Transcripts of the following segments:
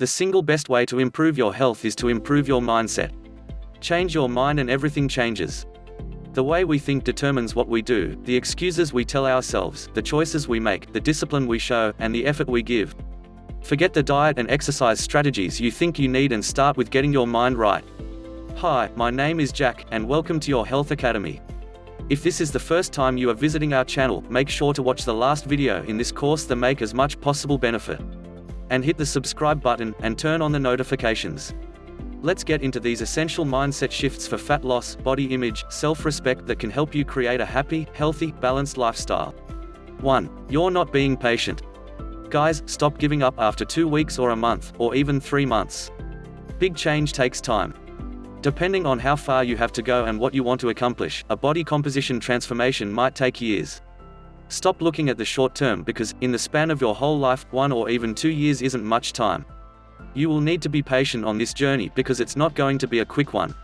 The single best way to improve your health is to improve your mindset. Change your mind and everything changes. The way we think determines what we do, the excuses we tell ourselves, the choices we make, the discipline we show, and the effort we give. Forget the diet and exercise strategies you think you need and start with getting your mind right. Hi, my name is Jack, and welcome to your Health Academy. If this is the first time you are visiting our channel, make sure to watch the last video in this course to make as much possible benefit. And hit the subscribe button, and turn on the notifications. Let's get into these essential mindset shifts for fat loss, body image, self-respect that can help you create a happy, healthy, balanced lifestyle. 1. You're not being patient. Guys, stop giving up after 2 weeks or a month, or even 3 months. Big change takes time. Depending on how far you have to go and what you want to accomplish, a body composition transformation might take years. Stop looking at the short term because, in the span of your whole life, 1 or even 2 years isn't much time. You will need to be patient on this journey because it's not going to be a quick one.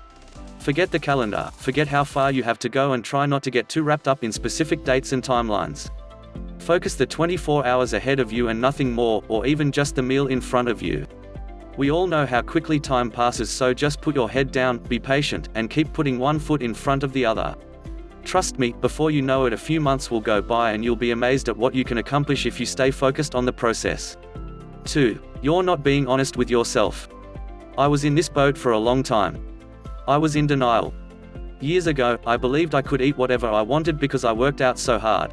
Forget the calendar, forget how far you have to go, and try not to get too wrapped up in specific dates and timelines. Focus the 24 hours ahead of you and nothing more, or even just the meal in front of you. We all know how quickly time passes, so just put your head down, be patient, and keep putting one foot in front of the other. Trust me, before you know it, a few months will go by and you'll be amazed at what you can accomplish if you stay focused on the process. 2. You're not being honest with yourself. I was in this boat for a long time. I was in denial. Years ago, I believed I could eat whatever I wanted because I worked out so hard.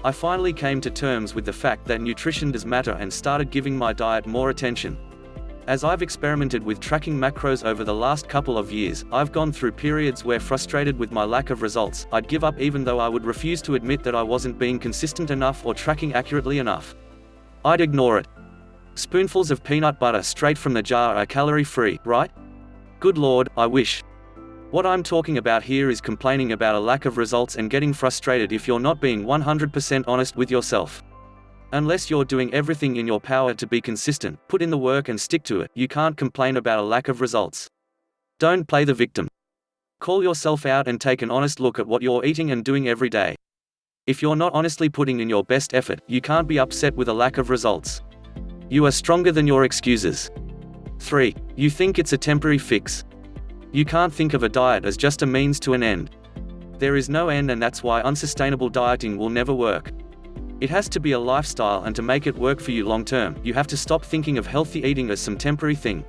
I finally came to terms with the fact that nutrition does matter and started giving my diet more attention. As I've experimented with tracking macros over the last couple of years, I've gone through periods where, frustrated with my lack of results, I'd give up even though I would refuse to admit that I wasn't being consistent enough or tracking accurately enough. I'd ignore it. Spoonfuls of peanut butter straight from the jar are calorie-free, right? Good Lord, I wish. What I'm talking about here is complaining about a lack of results and getting frustrated if you're not being 100% honest with yourself. Unless you're doing everything in your power to be consistent, put in the work and stick to it, you can't complain about a lack of results. Don't play the victim. Call yourself out and take an honest look at what you're eating and doing every day. If you're not honestly putting in your best effort, you can't be upset with a lack of results. You are stronger than your excuses. 3. You think it's a temporary fix. You can't think of a diet as just a means to an end. There is no end, and that's why unsustainable dieting will never work. It has to be a lifestyle, and to make it work for you long term, you have to stop thinking of healthy eating as some temporary thing.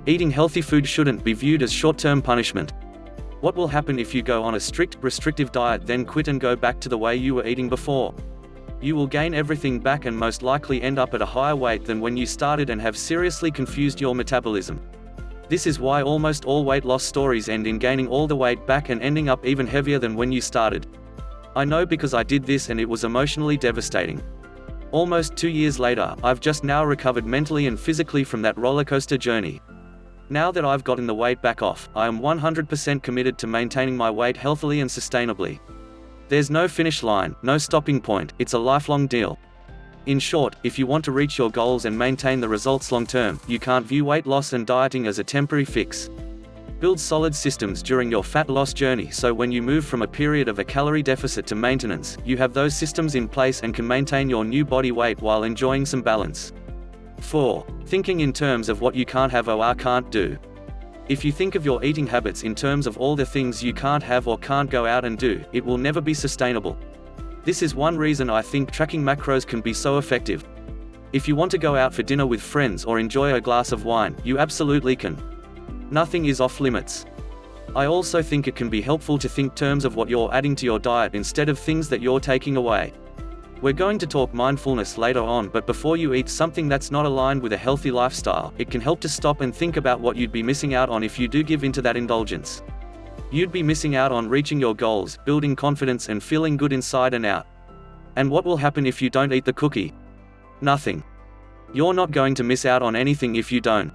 Eating healthy food shouldn't be viewed as short-term punishment. What will happen if you go on a strict, restrictive diet, then quit and go back to the way you were eating before? You will gain everything back and most likely end up at a higher weight than when you started and have seriously confused your metabolism. This is why almost all weight loss stories end in gaining all the weight back and ending up even heavier than when you started. I know because I did this and it was emotionally devastating. Almost 2 years later, I've just now recovered mentally and physically from that rollercoaster journey. Now that I've gotten the weight back off, I am 100% committed to maintaining my weight healthily and sustainably. There's no finish line, no stopping point, it's a lifelong deal. In short, if you want to reach your goals and maintain the results long term, you can't view weight loss and dieting as a temporary fix. Build solid systems during your fat loss journey so when you move from a period of a calorie deficit to maintenance, you have those systems in place and can maintain your new body weight while enjoying some balance. 4. Thinking in terms of what you can't have or can't do. If you think of your eating habits in terms of all the things you can't have or can't go out and do, it will never be sustainable. This is one reason I think tracking macros can be so effective. If you want to go out for dinner with friends or enjoy a glass of wine, you absolutely can. Nothing is off limits. I also think it can be helpful to think terms of what you're adding to your diet instead of things that you're taking away. We're going to talk mindfulness later on, but before you eat something that's not aligned with a healthy lifestyle, it can help to stop and think about what you'd be missing out on if you do give into that indulgence. You'd be missing out on reaching your goals, building confidence and feeling good inside and out. And what will happen if you don't eat the cookie? Nothing. You're not going to miss out on anything if you don't.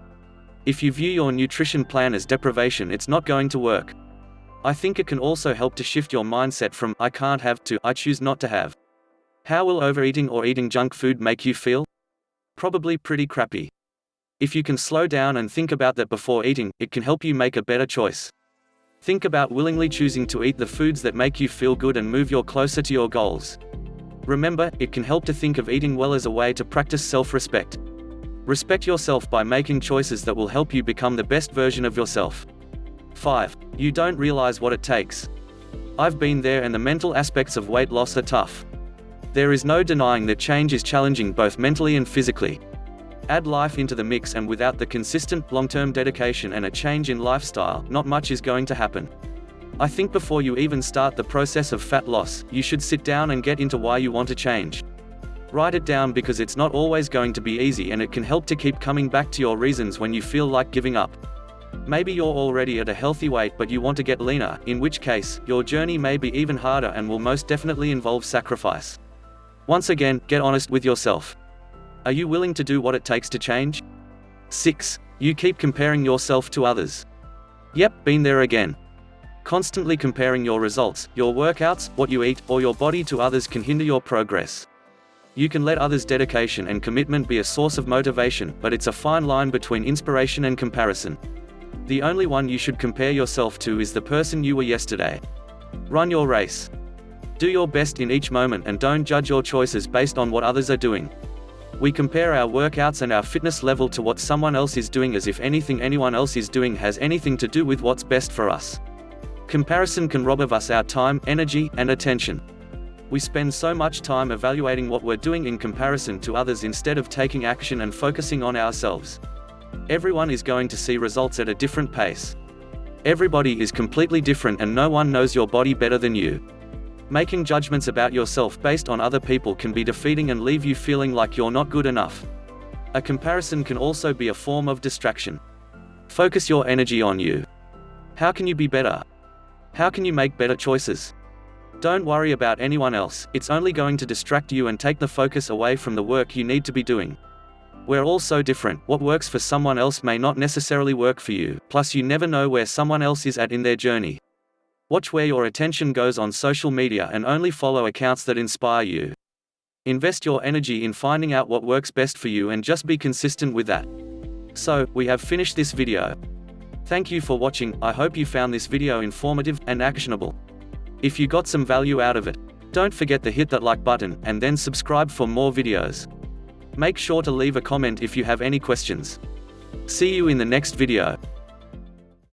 If you view your nutrition plan as deprivation, it's not going to work. I think it can also help to shift your mindset from "I can't have" to "I choose not to have." How will overeating or eating junk food make you feel? Probably pretty crappy. If you can slow down and think about that before eating, it can help you make a better choice. Think about willingly choosing to eat the foods that make you feel good and move you closer to your goals. Remember, it can help to think of eating well as a way to practice self-respect. Respect yourself by making choices that will help you become the best version of yourself. 5. You don't realize what it takes. I've been there, and the mental aspects of weight loss are tough. There is no denying that change is challenging both mentally and physically. Add life into the mix, and without the consistent, long-term dedication and a change in lifestyle, not much is going to happen. I think before you even start the process of fat loss, you should sit down and get into why you want to change. Write it down, because it's not always going to be easy, and it can help to keep coming back to your reasons when you feel like giving up. Maybe you're already at a healthy weight but you want to get leaner, in which case, your journey may be even harder and will most definitely involve sacrifice. Once again, get honest with yourself. Are you willing to do what it takes to change? 6. You keep comparing yourself to others. Yep, been there again. Constantly comparing your results, your workouts, what you eat, or your body to others can hinder your progress. You can let others' dedication and commitment be a source of motivation, but it's a fine line between inspiration and comparison. The only one you should compare yourself to is the person you were yesterday. Run your race. Do your best in each moment, and don't judge your choices based on what others are doing. We compare our workouts and our fitness level to what someone else is doing, as if anything anyone else is doing has anything to do with what's best for us. Comparison can rob of us our time, energy, and attention. We spend so much time evaluating what we're doing in comparison to others instead of taking action and focusing on ourselves. Everyone is going to see results at a different pace. Everybody is completely different, and no one knows your body better than you. Making judgments about yourself based on other people can be defeating and leave you feeling like you're not good enough. A comparison can also be a form of distraction. Focus your energy on you. How can you be better? How can you make better choices? Don't worry about anyone else, it's only going to distract you and take the focus away from the work you need to be doing. We're all so different. What works for someone else may not necessarily work for you, plus you never know where someone else is at in their journey. Watch where your attention goes on social media and only follow accounts that inspire you. Invest your energy in finding out what works best for you and just be consistent with that. So, we have finished this video. Thank you for watching. I hope you found this video informative and actionable. If you got some value out of it, don't forget to hit that like button, and then subscribe for more videos. Make sure to leave a comment if you have any questions. See you in the next video.